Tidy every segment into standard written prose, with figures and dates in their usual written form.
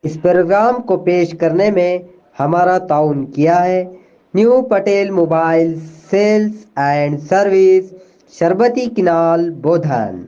इस प्रोग्राम को पेश करने में हमारा ताउन किया है new Patel mobile sales and service, शरबती किनाल, बोधन।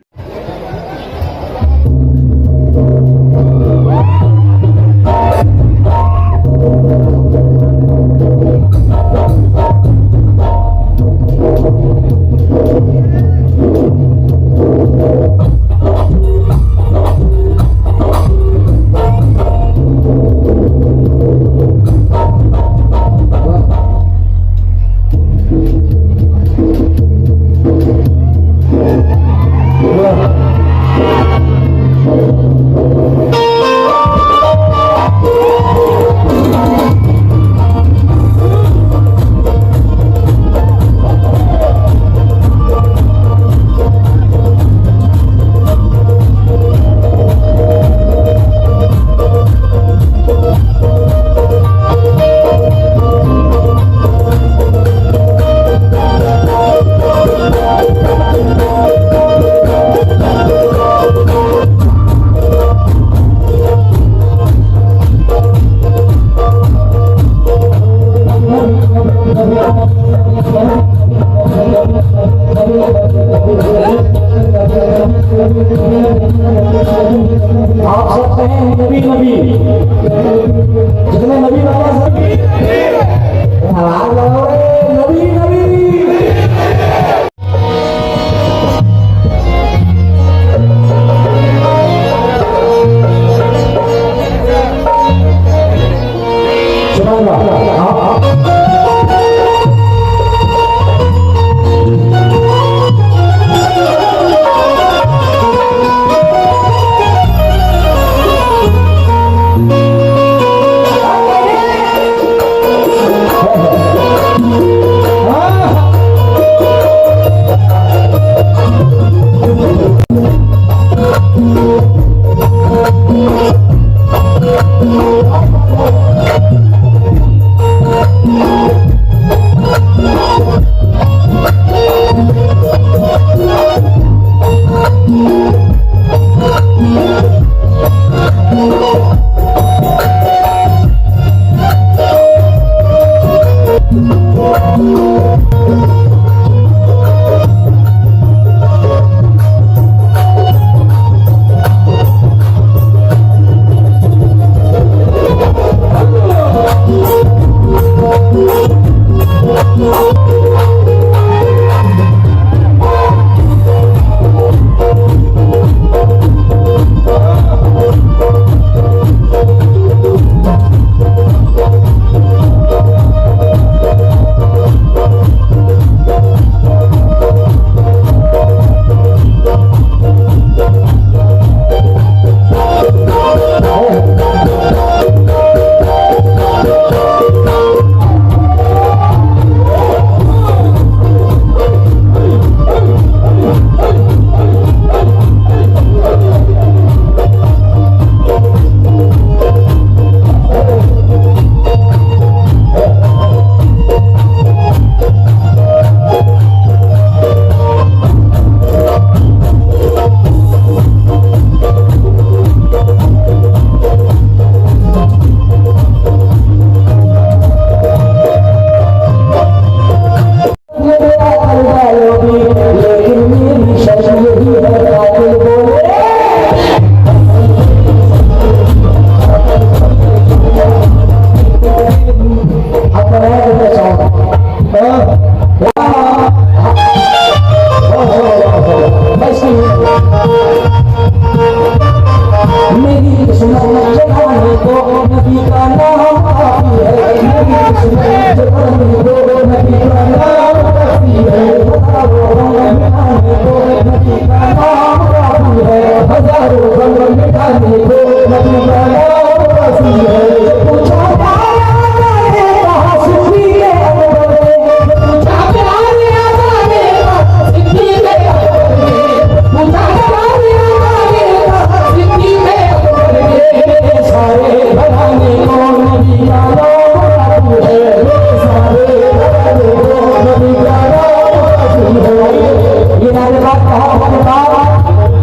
आप सकते हैं नबी नबी जितने नबी बाबा सभी नबी नबी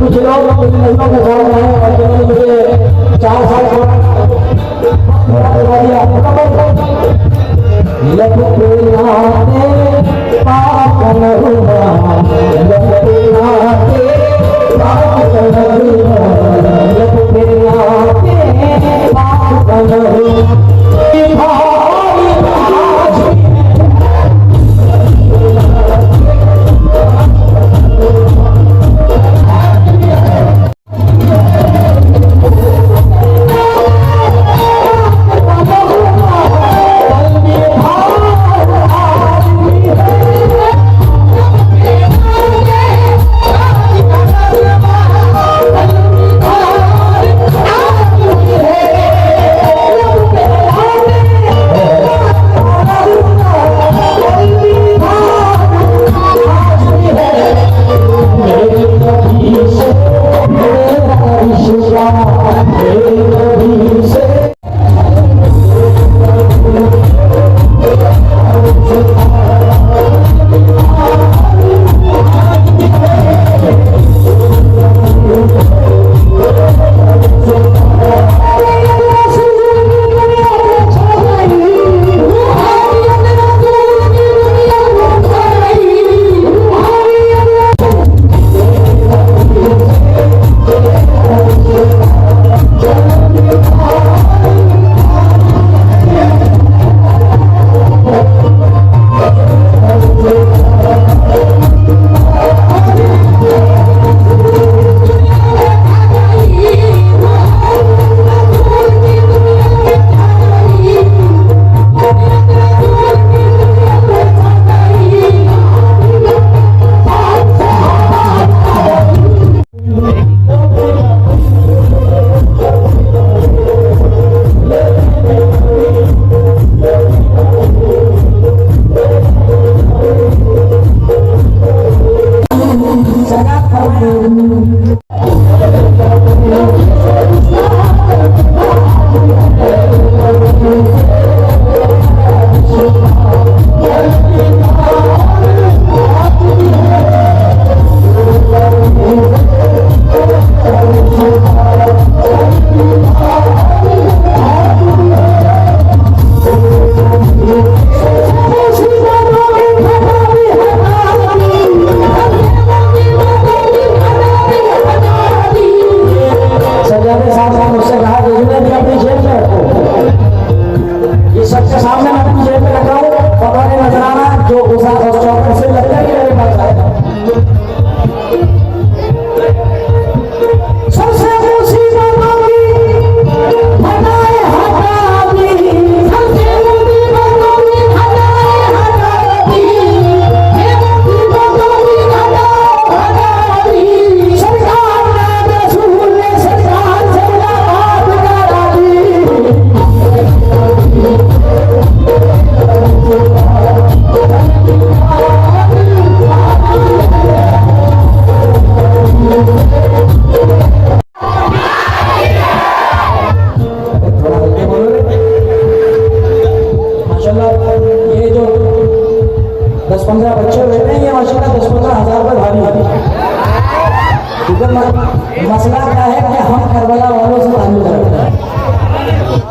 कुछ लोग 4 साल लगा दिया लपटे नाते पाप नहुआ लपटे नाते पाप नहुआ लपटे नाते पाप नहुआ सबके सामने मैं अपनी जेब में रखा हूँ, पकड़ने नजर आना जो गुस्सा और चौकट से लगता है कि मेरे पास आएगा। सबसे ऊंची बातों की हटाए हटा दी, सबसे ऊंची बातों की हटाए हटा दी, ये ऊंची बातों की हटा दी, सरकार ने रसूल ने सरकार से मुलाकात करा दी। ये जो 10-15 बच्चे बैठे हैं ये माशाल्लाह 10-15 हजार पर भारी है। मसला क्या है कि हम करबला वालों से ताल्लुक रखते हैं।